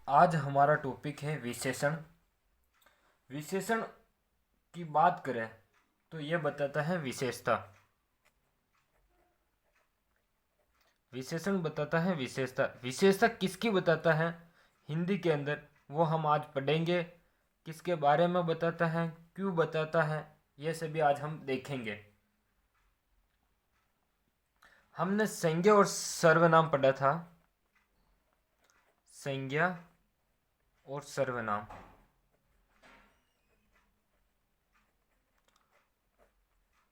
आज हमारा टॉपिक है विशेषण। विशेषण की बात करें तो यह बताता है विशेषता। विशेषण बताता है विशेषता। विशेषता किसकी बताता है हिंदी के अंदर, वो हम आज पढ़ेंगे। किसके बारे में बताता है, क्यों बताता है, यह सभी आज हम देखेंगे। हमने संज्ञा और सर्वनाम पढ़ा था। संज्ञा और सर्वनाम।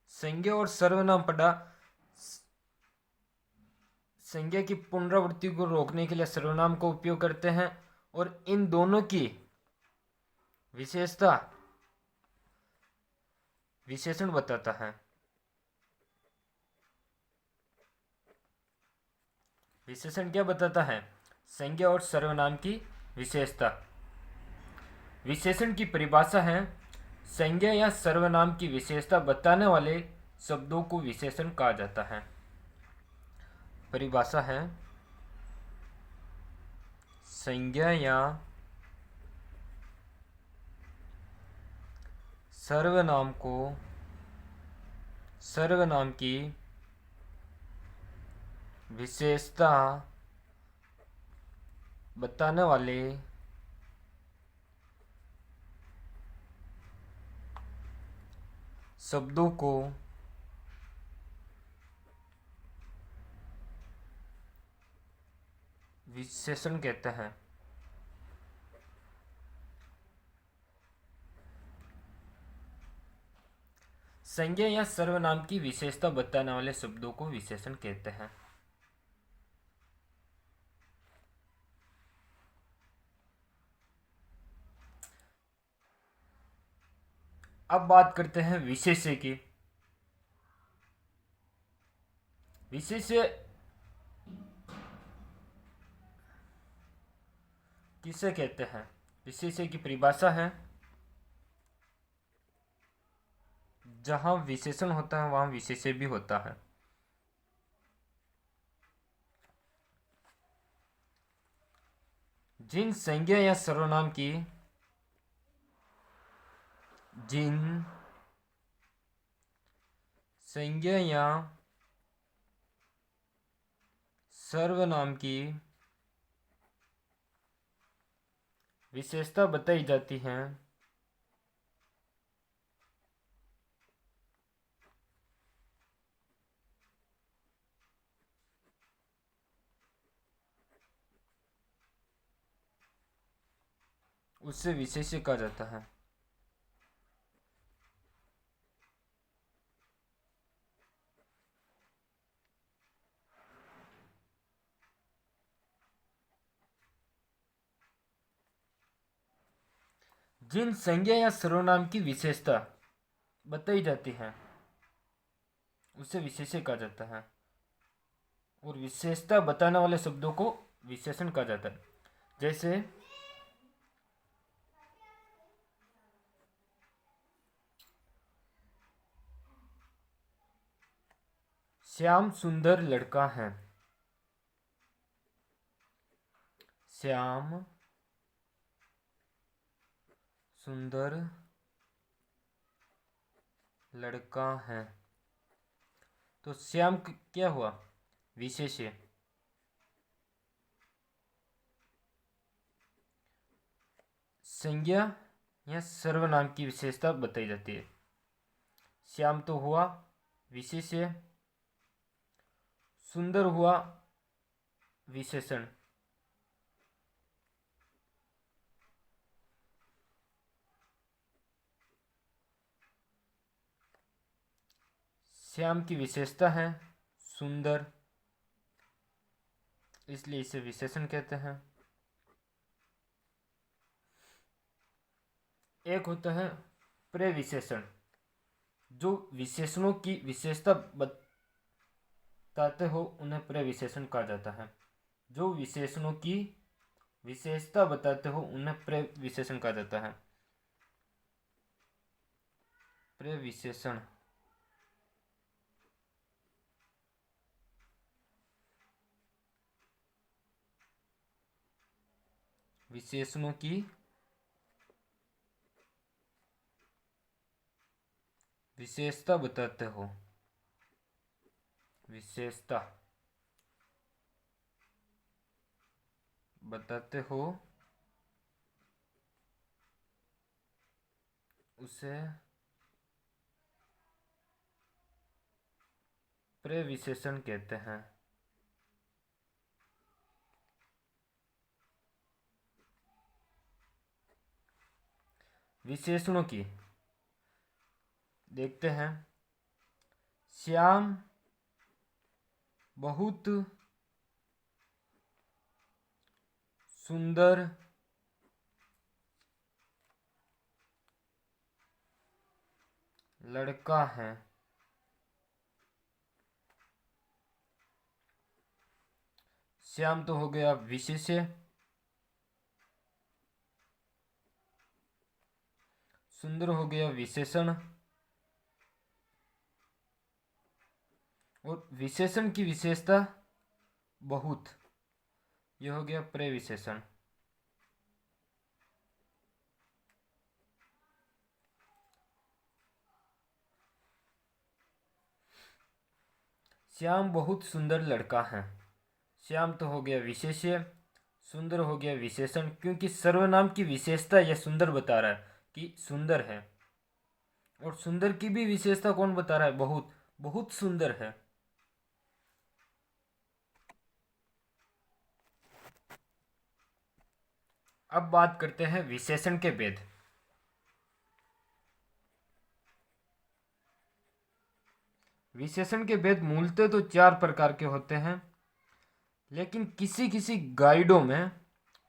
संज्ञा और सर्वनाम पढ़ा। संज्ञा की पुनरावृत्ति को रोकने के लिए सर्वनाम का उपयोग करते हैं और इन दोनों की विशेषता विशेषण बताता है। विशेषण क्या बताता है? संज्ञा और सर्वनाम की विशेषता। विशेषण की परिभाषा है संज्ञा या सर्वनाम की विशेषता बताने वाले शब्दों को विशेषण कहा जाता है। परिभाषा है संज्ञा या सर्वनाम की विशेषता बताने वाले शब्दों को विशेषण कहते हैं। संज्ञा या सर्वनाम की विशेषता बताने वाले शब्दों को विशेषण कहते हैं। अब बात करते हैं विशेष्य की। विशेष्य किसे कहते हैं? विशेष्य की परिभाषा है जहां विशेषण होता है वहां विशेष्य भी होता है। जिन संज्ञा या सर्वनाम की विशेषता बताई जाती है उससे विशेष्य कहा जाता है। जिन संज्ञा या सर्वनाम की विशेषता बताई जाती है उसे विशेष्य कहा जाता है और विशेषता बताने वाले शब्दों को विशेषण कहा जाता है। जैसे श्याम सुंदर लड़का है। श्याम सुंदर लड़का है, तो श्याम क्या हुआ? विशेष्य। संज्ञा या सर्वनाम की विशेषता बताई जाती है। श्याम तो हुआ विशेष्य, सुंदर हुआ विशेषण। श्याम की विशेषता है सुंदर, इसलिए इसे विशेषण कहते हैं। एक होता है प्रविशेषण, जो विशेषणों की विशेषता बताते हो उन्हें प्रविशेषण कहा जाता है। जो विशेषणों की विशेषता बताते हो उन्हें प्रविशेषण कहा जाता है। प्रविशेषण विशेषणों की विशेषता बताते हो, विशेषता बताते हो, उसे प्रविशेषण कहते हैं। विशेषणों की देखते हैं। श्याम बहुत सुंदर लड़का है। श्याम तो हो गया विशेष्य, सुंदर हो गया विशेषण, और विशेषण की विशेषता बहुत, यह हो गया प्रविशेषण। श्याम बहुत सुंदर लड़का है। श्याम तो हो गया विशेष्य, सुंदर हो गया विशेषण, क्योंकि सर्वनाम की विशेषता यह सुंदर बता रहा है कि सुंदर है, और सुंदर की भी विशेषता कौन बता रहा है? बहुत, बहुत सुंदर है। अब बात करते हैं विशेषण के भेद। विशेषण के भेद मूलतः तो 4 प्रकार के होते हैं, लेकिन किसी किसी गाइडों में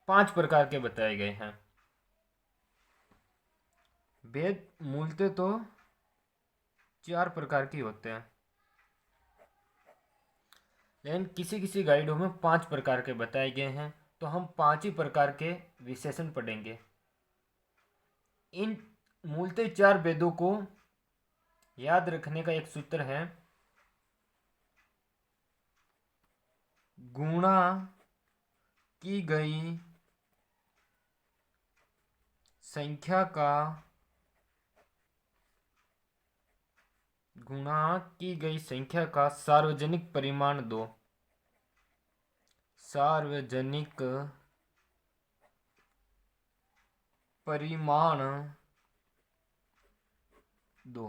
5 प्रकार के बताए गए हैं। भेद मूलतः तो 4 प्रकार के होते हैं, लेकिन किसी किसी गाइडों में 5 प्रकार के बताए गए हैं। तो हम 5 ही प्रकार के विशेषण पढ़ेंगे। इन मूलतः 4 भेदों को याद रखने का एक सूत्र है, गुणा की गई संख्या का, गुणा की गई संख्या का सार्वजनिक परिमाण दो। सार्वजनिक परिमाण दो।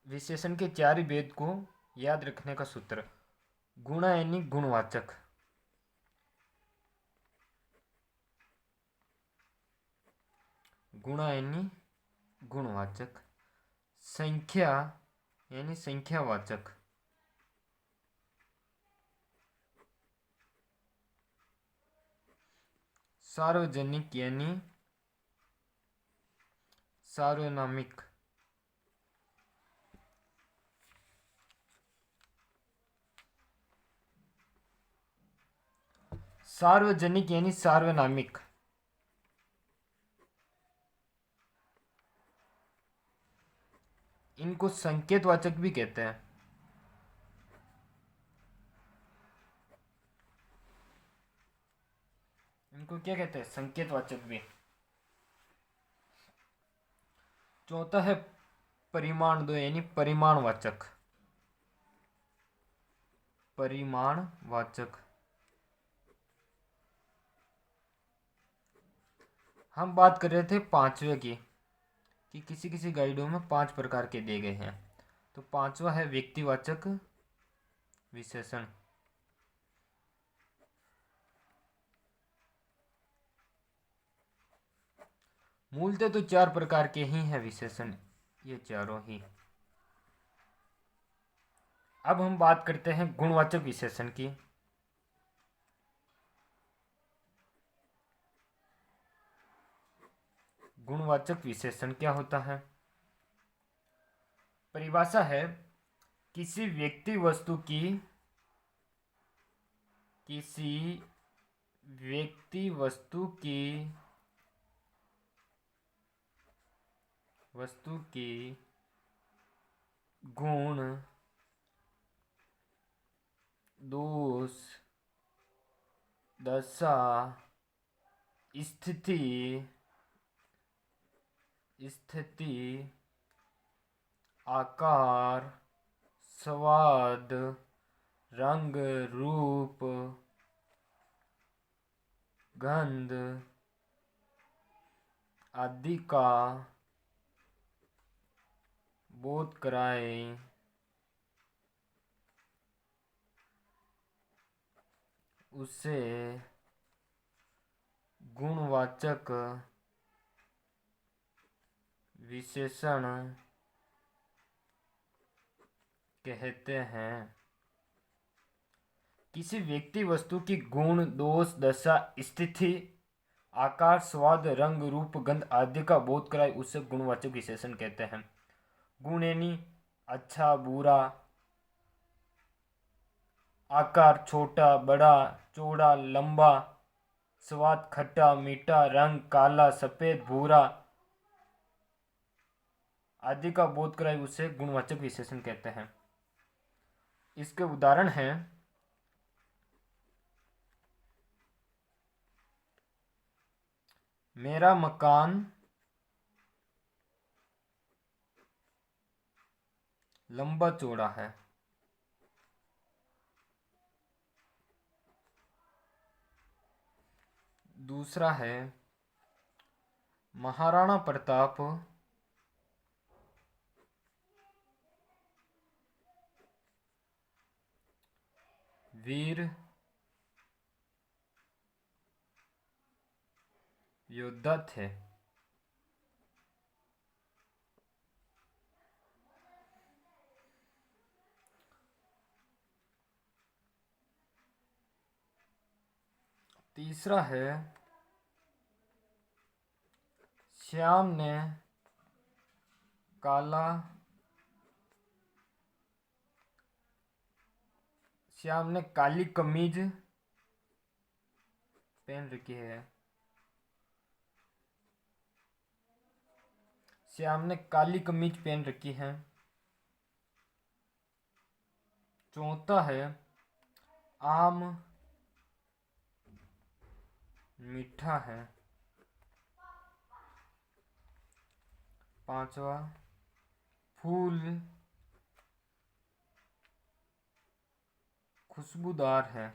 विशेषण के 4 ही भेद को याद रखने का सूत्र, गुणा यानी गुणवाचक, गुणा यानी गुणवाचक, संख्या यानी संख्यावाचक, सार्वजनिक यानी सार्वनामिक, सार्वजनिक यानी सार्वनामिक, इनको संकेतवाचक भी कहते हैं। इनको क्या कहते हैं? संकेतवाचक भी। चौथा है परिमाण दो यानी परिमाणवाचक, परिमाणवाचक। हम बात कर रहे थे 5वें की, कि किसी किसी गाइडों में 5 प्रकार के दिए गए हैं। तो 5वां है व्यक्तिवाचक विशेषण। मूलतः तो 4 प्रकार के ही हैं विशेषण, ये चारों ही। अब हम बात करते हैं गुणवाचक विशेषण की। गुणवाचक विशेषण क्या होता है? परिभाषा है, किसी व्यक्ति वस्तु की, किसी व्यक्ति वस्तु की गुण, दोष, दशा, स्थिति, आकार, स्वाद, रंग, रूप, गंध आदि का बोध कराए। उसे गुणवाचक विशेषण कहते हैं। किसी व्यक्ति वस्तु की गुण, दोष, दशा, स्थिति, आकार, स्वाद, रंग, रूप, गंध आदि का बोध कराए उसे गुणवाचक विशेषण कहते हैं। गुण यानी अच्छा, बुरा, आकार छोटा, बड़ा, चौड़ा, लंबा, स्वाद खट्टा, मीठा, रंग काला, सफेद, भूरा आदि का बोध कराए उसे गुणवाचक विशेषण कहते हैं। इसके उदाहरण हैं मेरा मकान लंबा चौड़ा है। दूसरा है महाराणा प्रताप वीर योद्धा थे। तीसरा है श्याम ने काली कमीज पहन रखी है। श्याम ने काली कमीज पहन रखी है। चौथा है आम मीठा है। पांचवा फूल खुशबूदार है।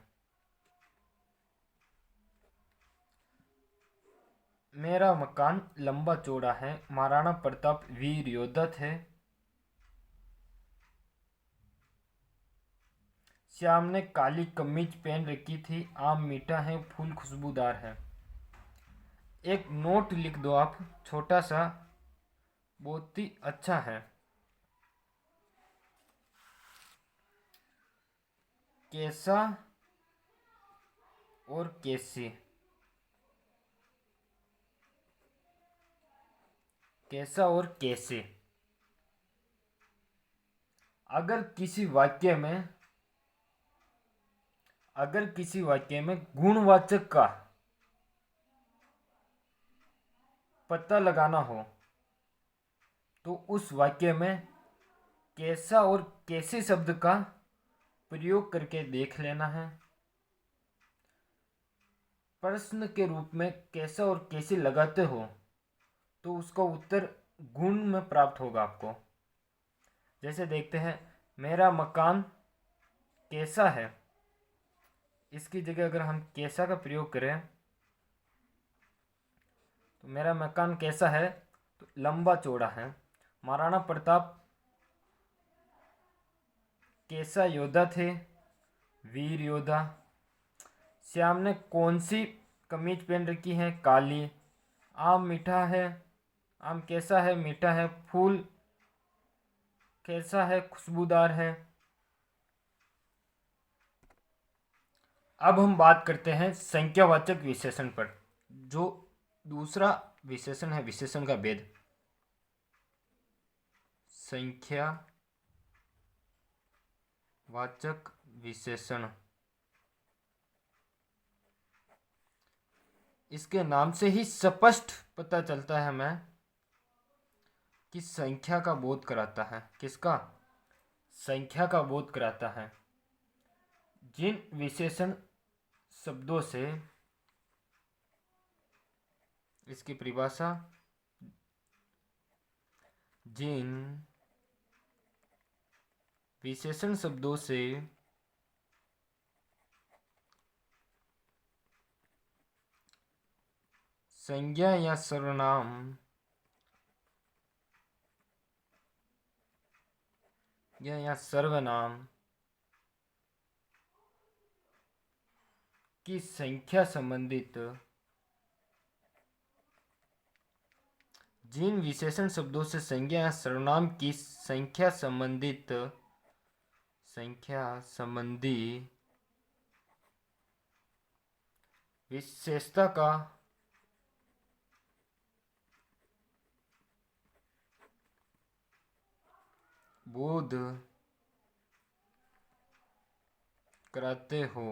मेरा मकान लंबा चौड़ा है। महाराणा प्रताप वीर योद्धा थे। श्याम ने काली कमीज पहन रखी थी। आम मीठा है, फूल खुशबूदार है। एक नोट लिख दो आप, छोटा सा, बहुत ही अच्छा है। कैसा और कैसे। कैसा और कैसे। अगर किसी वाक्य में गुणवाचक का पता लगाना हो तो उस वाक्य में कैसा और कैसे शब्द का प्रयोग करके देख लेना है। प्रश्न के रूप में कैसा और कैसे लगाते हो तो उसका उत्तर गुण में प्राप्त होगा आपको। जैसे देखते हैं, मेरा मकान कैसा है, इसकी जगह अगर हम कैसा का प्रयोग करें तो मेरा मकान कैसा है तो लंबा चौड़ा है। महाराणा प्रताप कैसा योद्धा थे, वीर योद्धा। श्याम ने कौन सी कमीज पहन रखी है, काली। आम मीठा है, आम कैसा है, मीठा है। फूल कैसा है, खुशबूदार है। अब हम बात करते हैं संख्यावाचक विशेषण पर, जो दूसरा विशेषण है विशेषण का भेद। संख्यावाचक विशेषण, इसके नाम से ही स्पष्ट पता चलता है हमें कि संख्या का बोध कराता है। किसका? संख्या का बोध कराता है। जिन विशेषण शब्दों से इसकी परिभाषा जिन विशेषण शब्दों से संज्ञा या सर्वनाम या सर्वनाम की संख्या संबंधित जिन विशेषण शब्दों से संज्ञा या सर्वनाम की संख्या संबंधी विशेषता का बोध कराते हो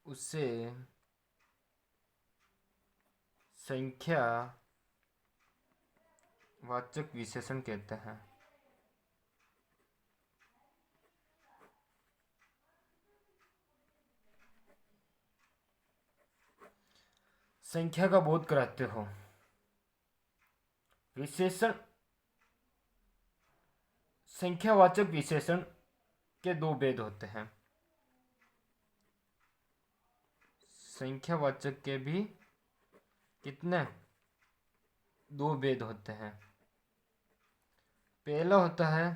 उसे संख्या वाचक विशेषण कहते हैं। संख्या का बोध कराते हो। विशेषण संख्यावाचक विशेषण के दो भेद होते हैं। संख्यावाचक के भी कितने दो भेद होते हैं। पहला होता है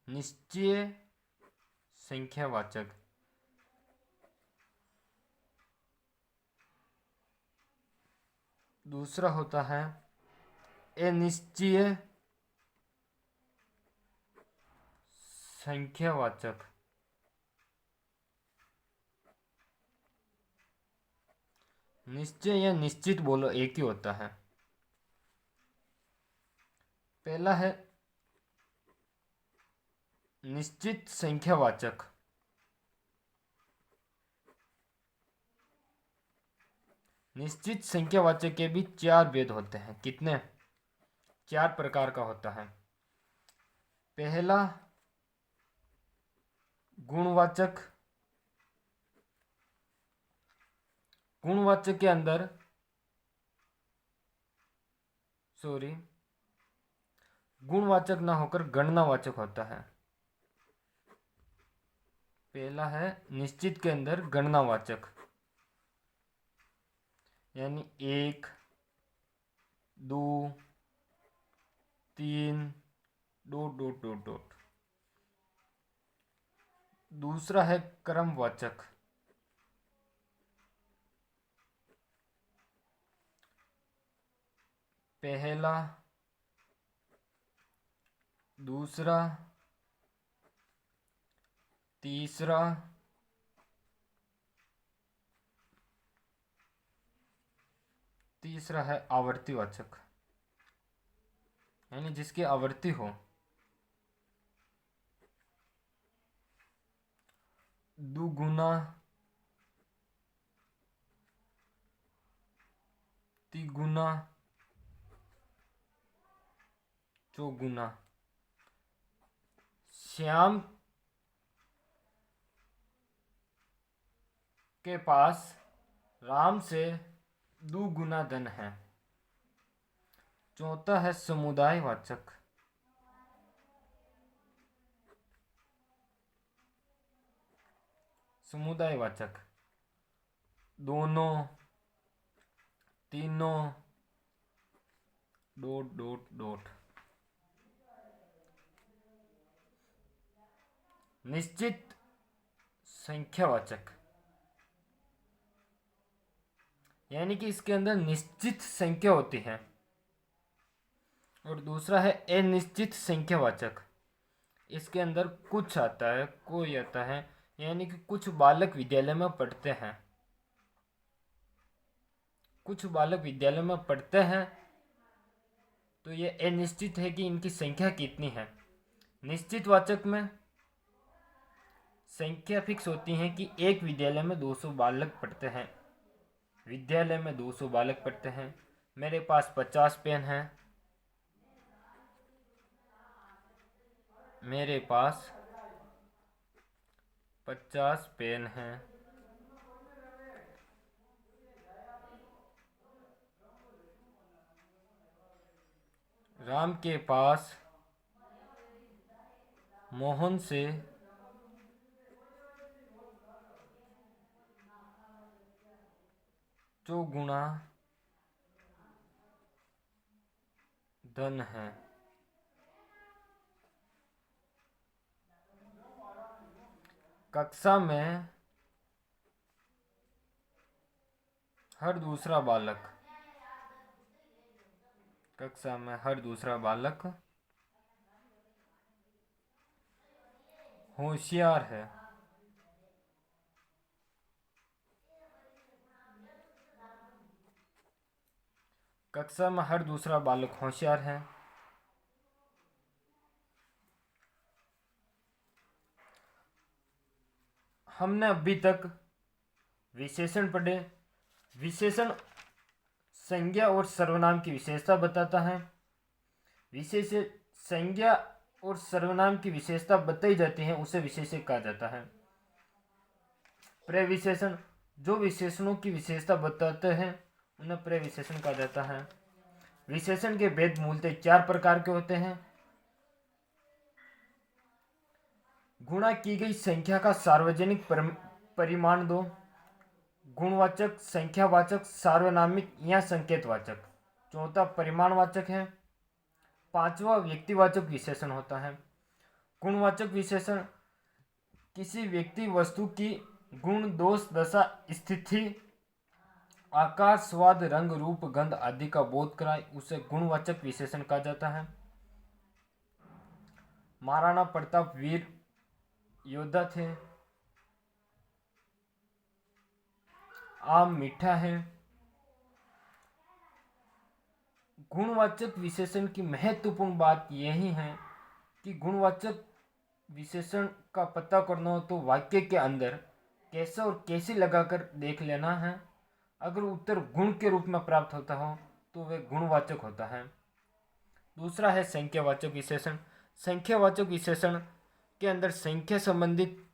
निश्चय संख्यावाचक। दूसरा होता है अनिश्चय संख्यावाचक। निश्चय या निश्चित बोलो एक ही होता है। पहला है निश्चित संख्यावाचक। निश्चित संख्यावाचक के भी चार भेद होते हैं। कितने? चार प्रकार का होता है। पहला गुणवाचक। गुणवाचक के अंदर गुणवाचक ना होकर गणनावाचक होता है। पहला है निश्चित के अंदर गणनावाचक, यानी 1, 2, 3 ... दूसरा है क्रमवाचक। पहला, दूसरा, तीसरा, तीसरा है आवर्तीवाचक, यानी जिसकी आवर्ती हो। दुगुना, तिगुना, चौगुना। श्याम के पास राम से 2 गुना धन है। चौथा है समुदायवाचक। समुदायवाचक दोनों, तीनों ... निश्चित संख्यावाचक, यानी कि इसके अंदर निश्चित संख्या होती है। और दूसरा है अनिश्चित संख्यावाचक। इसके अंदर कुछ आता है, कोई आता है, यानी कि कुछ बालक विद्यालय में पढ़ते हैं। कुछ बालक विद्यालय में पढ़ते हैं तो ये अनिश्चित है कि इनकी संख्या कितनी है। निश्चित वाचक में संख्या फिक्स होती है कि एक विद्यालय में 200 बालक पढ़ते हैं। विद्यालय में 200 बालक पढ़ते हैं। मेरे पास 50 पेन हैं। मेरे पास 50 पेन हैं। राम के पास मोहन से 2 गुना धन है। कक्षा में हर दूसरा बालक होशियार है। कक्षा में हर दूसरा बालक होशियार है। हमने अभी तक विशेषण पढ़े। विशेषण संज्ञा और सर्वनाम की विशेषता बताता है। संज्ञा और सर्वनाम की विशेषता बताई जाती है उसे विशेषक कहा जाता है। प्रविशेषण जो विशेषणों की विशेषता बताते हैं उन्हें प्रविशेषण कहा जाता है। विशेषण के भेद मूलतः 4 प्रकार के होते हैं। गुणा की गई संख्या का सार्वजनिक परिमाण दो। गुणवाचक, संख्यावाचक, सार्वनामिक या संकेतवाचक। चौथा परिमाणवाचक है। 5वां व्यक्तिवाचक विशेषण होता है। गुणवाचक विशेषण किसी व्यक्ति वस्तु की गुण, दोष, दशा, स्थिति, आकार, स्वाद, रंग, रूप, गंध आदि का बोध कराए उसे गुणवाचक विशेषण कहा जाता है। महाराणा प्रताप वीर योद्धा थे। आम मीठा है। गुणवाचक विशेषण की महत्वपूर्ण बात यही है कि गुणवाचक विशेषण का पता करना हो तो वाक्य के अंदर कैसे और कैसे लगाकर देख लेना है। अगर उत्तर गुण के रूप में प्राप्त होता हो तो वह गुणवाचक होता है। दूसरा है संख्यावाचक विशेषण। संख्यावाचक विशेषण के अंदर संख्या संबंधित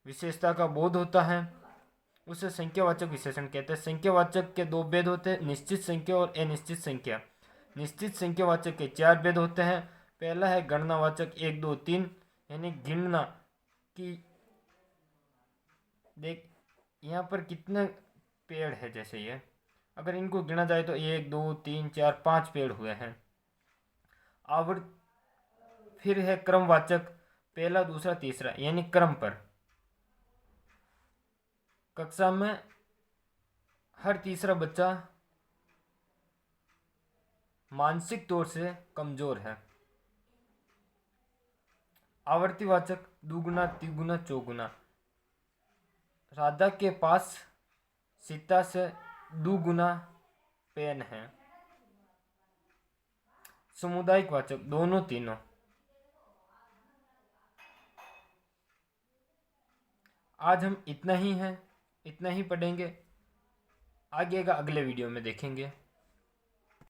विशेषता का बोध होता है, उसे संख्यावाचक विशेषण कहते हैं। संख्यावाचक के 2 भेद होते हैं, निश्चित संख्या और अनिश्चित संख्या। निश्चित संख्यावाचक के 4 भेद होते हैं। पहला है गणनावाचक 1, 2, 3, यानी गिनना कि देख यहाँ पर कितने पेड़ है, जैसे ये अगर इनको गिना जाए तो 1, 2, 3, 4, 5 पेड़ हुए हैं। फिर है क्रमवाचक, पहला, दूसरा, तीसरा, यानी क्रम पर। कक्षा में हर तीसरा बच्चा मानसिक तौर से कमजोर है। आवर्तीवाचक दुगुना, तिगुना, चौगुना। राधा के पास सीता से 2 गुना पेन है। सामुदायिक वाचक दोनों, तीनों। आज हम इतना ही पढ़ेंगे। आगे का अगले वीडियो में देखेंगे।